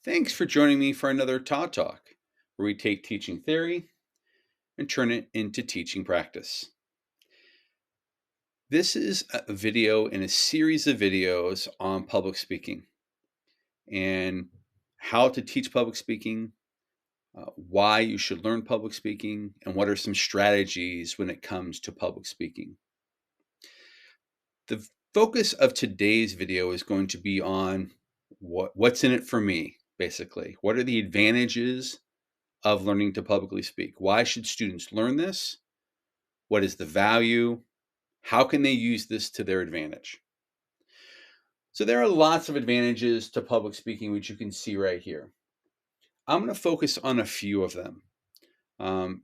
Thanks for joining me for another Todd Talk, where we take teaching theory and turn it into teaching practice. This is a video in a series of videos on public speaking and how to teach public speaking, why you should learn public speaking, and what are some strategies when it comes to public speaking. The focus of today's video is going to be on what's in it for me, basically. What are the advantages of learning to publicly speak? Why should students learn this? What is the value? How can they use this to their advantage? So there are lots of advantages to public speaking, which you can see right here. I'm going to focus on a few of them. Um,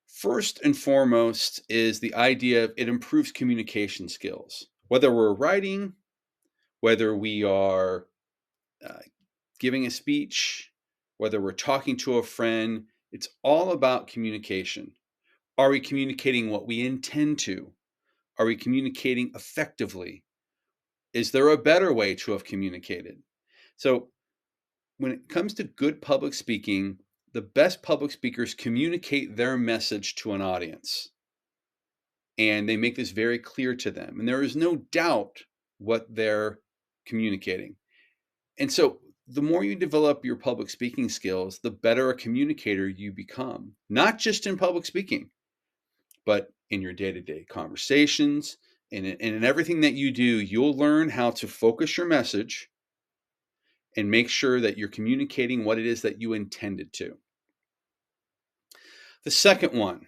First and foremost is the idea of it improves communication skills. Whether we're writing, whether we are uh, giving a speech, whether we're talking to a friend, it's all about communication. Are we communicating what we intend to? Are we communicating effectively? Is there a better way to have communicated? So, when it comes to good public speaking, the best public speakers communicate their message to an audience. And they make this very clear to them. And there is no doubt what they're communicating. And so, the more you develop your public speaking skills, the better a communicator you become, not just in public speaking, but in your day-to-day conversations and in everything that you do. You'll learn how to focus your message and make sure that you're communicating what it is that you intended to. The second one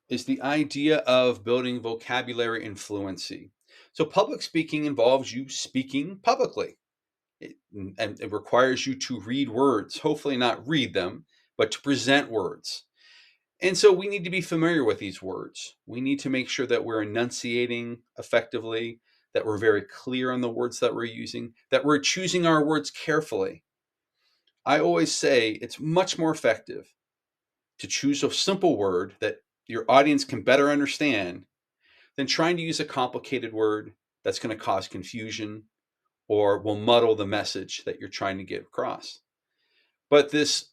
is the idea of building vocabulary and fluency. So public speaking involves you speaking publicly. And it requires you to read words, hopefully not read them, but to present words. And so we need to be familiar with these words. We need to make sure that we're enunciating effectively, that we're very clear on the words that we're using, that we're choosing our words carefully. I always say it's much more effective to choose a simple word that your audience can better understand than trying to use a complicated word that's going to cause confusion or will muddle the message that you're trying to get across. But this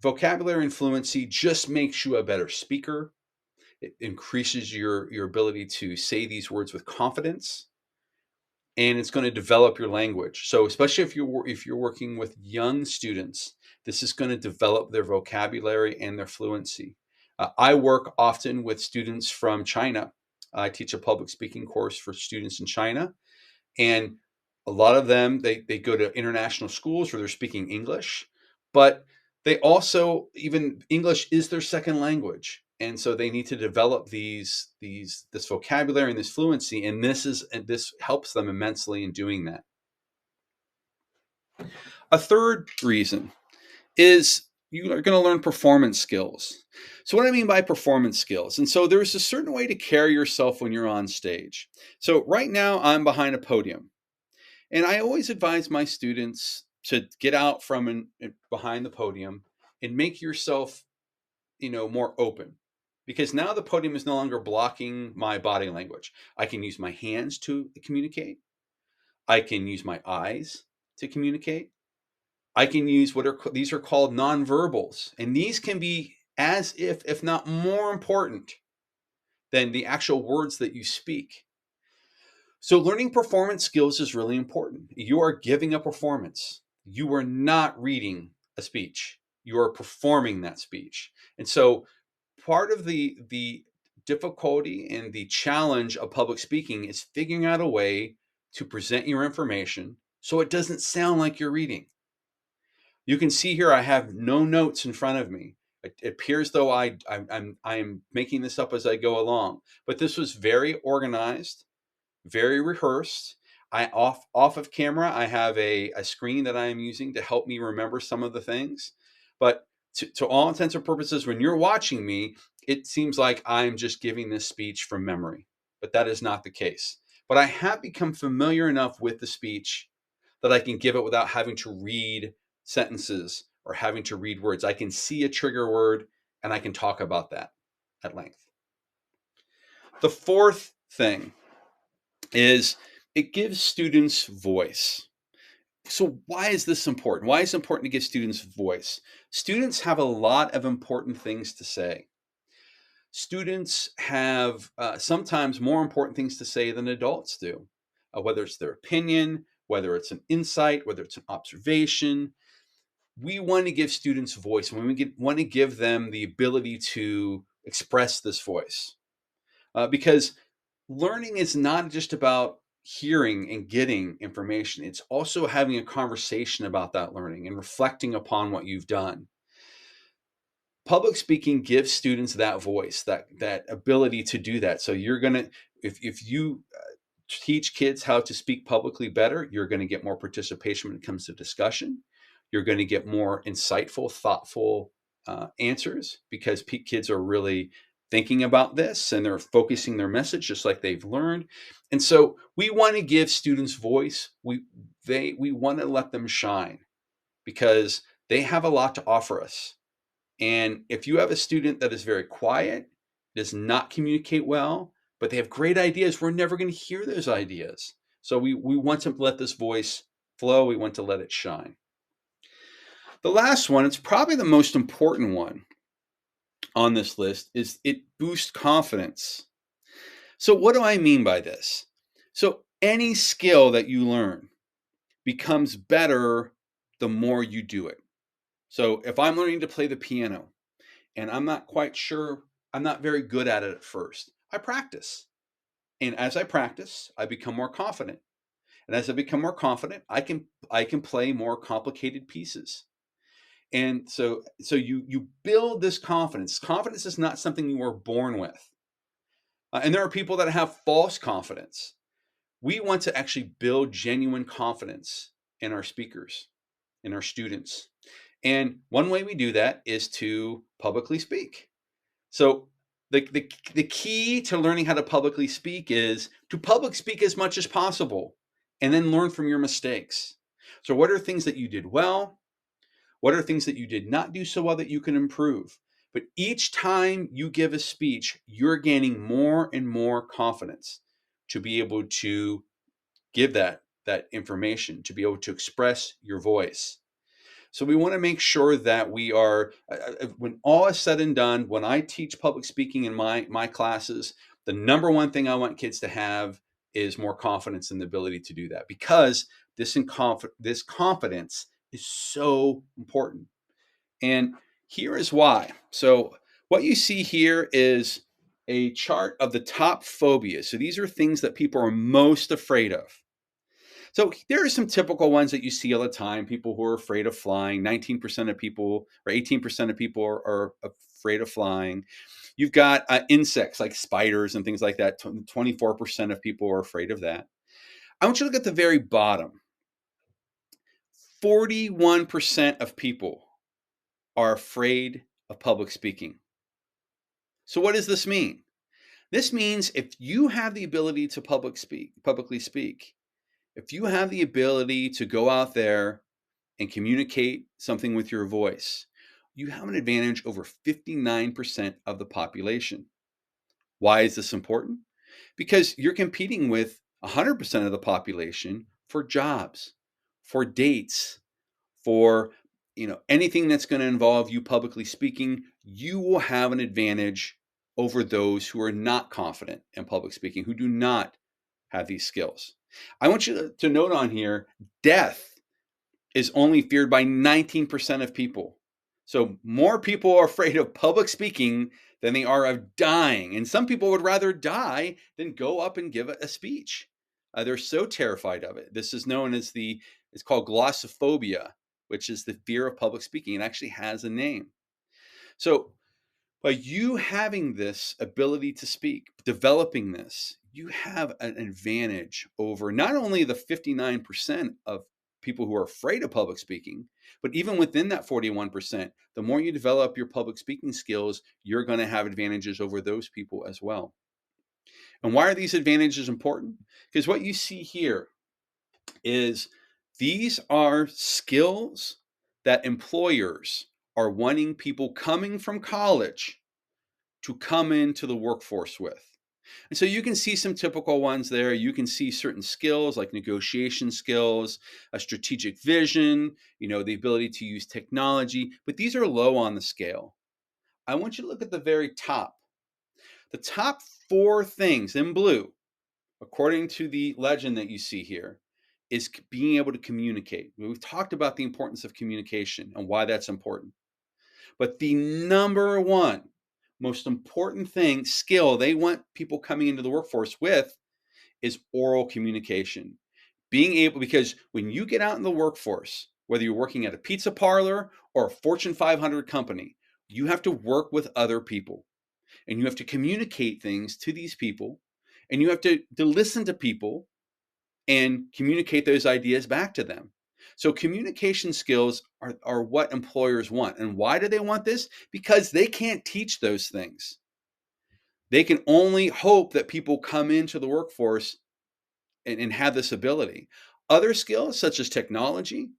vocabulary and fluency just makes you a better speaker. It increases your ability to say these words with confidence, and it's going to develop your language. So especially if you're working with young students, this is going to develop their vocabulary and their fluency. I work often with students from China. I teach a public speaking course for students in China, and a lot of them they go to international schools where they're speaking English, but they also, even English is their second language, and so they need to develop this vocabulary and this fluency, and this helps them immensely in doing that. A third reason is you are going to learn performance skills. So what I mean by performance skills, and so there's a certain way to carry yourself when you're on stage. So right now I'm behind a podium. And I always advise my students to get out from behind the podium and make yourself, more open, because now the podium is no longer blocking my body language. I can use my hands to communicate. I can use my eyes to communicate. I can use these are called nonverbals, and these can be as if not more important than the actual words that you speak. So learning performance skills is really important. You are giving a performance. You are not reading a speech. You are performing that speech. And so part of the difficulty and the challenge of public speaking is figuring out a way to present your information so it doesn't sound like you're reading. You can see here I have no notes in front of me. It appears though I'm making this up as I go along, but this was very organized, very rehearsed. I off of camera, I have a screen that I am using to help me remember some of the things. But to all intents and purposes, when you're watching me, it seems like I'm just giving this speech from memory. But that is not the case. But I have become familiar enough with the speech that I can give it without having to read sentences or having to read words. I can see a trigger word and I can talk about that at length. The fourth thing is it gives students voice. So why is this important? Why is it important to give students voice? Students have a lot of important things to say. Students have sometimes more important things to say than adults do, whether it's their opinion, whether it's an insight, whether it's an observation. We want to give students voice, and want to give them the ability to express this voice, because learning is not just about hearing and getting information. It's also having a conversation about that learning and reflecting upon what you've done. Public speaking gives students that voice, that ability to do that. So you're going to, if you teach kids how to speak publicly better, you're going to get more participation when it comes to discussion. You're going to get more insightful, thoughtful answers, because kids are really thinking about this and they're focusing their message just like they've learned. And so we want to give students voice. We want to let them shine, because they have a lot to offer us. And if you have a student that is very quiet, does not communicate well, but they have great ideas, we're never going to hear those ideas. So we want to let this voice flow. We want to let it shine. The last one, it's probably the most important one on this list, is it boosts confidence. So what do I mean by this? So any skill that you learn becomes better the more you do it. So if I'm learning to play the piano, and I'm not quite sure, I'm not very good at it at first, I practice. And as I practice, I become more confident. And as I become more confident, I can play more complicated pieces. And so you build this confidence. Confidence is not something you were born with. And there are people that have false confidence. We want to actually build genuine confidence in our speakers, in our students. And one way we do that is to publicly speak. So the key to learning how to publicly speak is to public speak as much as possible, and then learn from your mistakes. So what are things that you did well? What are things that you did not do so well that you can improve? But each time you give a speech, you're gaining more and more confidence to be able to give that information, to be able to express your voice. So we want to make sure that we are, when all is said and done, when I teach public speaking in my classes, the number one thing I want kids to have is more confidence in the ability to do that, because this confidence is so important. And here is why. So what you see here is a chart of the top phobias. So these are things that people are most afraid of. So there are some typical ones that you see all the time. People who are afraid of flying. 19% of people, or 18% of people are afraid of flying. You've got insects like spiders and things like that. 24% of people are afraid of that. I want you to look at the very bottom. 41% of people are afraid of public speaking. So what does this mean? This means if you have the ability to publicly speak, if you have the ability to go out there and communicate something with your voice, you have an advantage over 59% of the population. Why is this important? Because you're competing with 100% of the population for jobs, for dates, for anything that's going to involve you publicly speaking. You will have an advantage over those who are not confident in public speaking, who do not have these skills. I want you to note on here, death is only feared by 19% of people. So more people are afraid of public speaking than they are of dying. And some people would rather die than go up and give a speech. They're so terrified of it. This is known as it's called glossophobia, which is the fear of public speaking. It actually has a name. So by you having this ability to speak, developing this, you have an advantage over not only the 59% of people who are afraid of public speaking, but even within that 41%, the more you develop your public speaking skills, you're going to have advantages over those people as well. And why are these advantages important? Because what you see here is these are skills that employers are wanting people coming from college to come into the workforce with. And so you can see some typical ones there. You can see certain skills like negotiation skills, a strategic vision, the ability to use technology, but these are low on the scale. I want you to look at the very top. The top four things in blue, according to the legend that you see here, is being able to communicate. We've talked about the importance of communication and why that's important. But the number one most important skill they want people coming into the workforce with is oral communication. Being able, because when you get out in the workforce, whether you're working at a pizza parlor or a Fortune 500 company, you have to work with other people and you have to communicate things to these people and you have to listen to people and communicate those ideas back to them. So communication skills are what employers want. And why do they want this? Because they can't teach those things. They can only hope that people come into the workforce and have this ability. Other skills such as technology,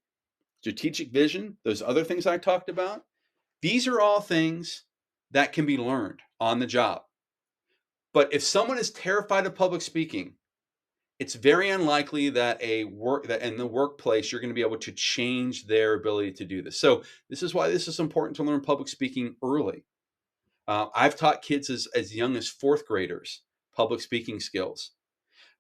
strategic vision, those other things I talked about, these are all things that can be learned on the job. But if someone is terrified of public speaking, it's very unlikely that that in the workplace you're going to be able to change their ability to do this. So this is why this is important to learn public speaking early. I've taught kids as young as fourth graders public speaking skills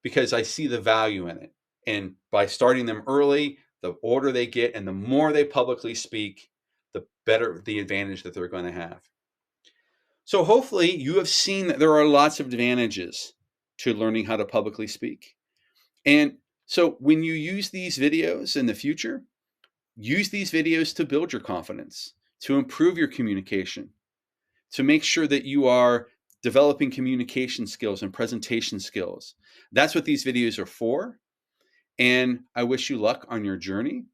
because I see the value in it. And by starting them early, the older they get and the more they publicly speak, the better the advantage that they're going to have. So hopefully you have seen that there are lots of advantages to learning how to publicly speak. And so when you use these videos in the future, use these videos to build your confidence, to improve your communication, to make sure that you are developing communication skills and presentation skills. That's what these videos are for. And I wish you luck on your journey.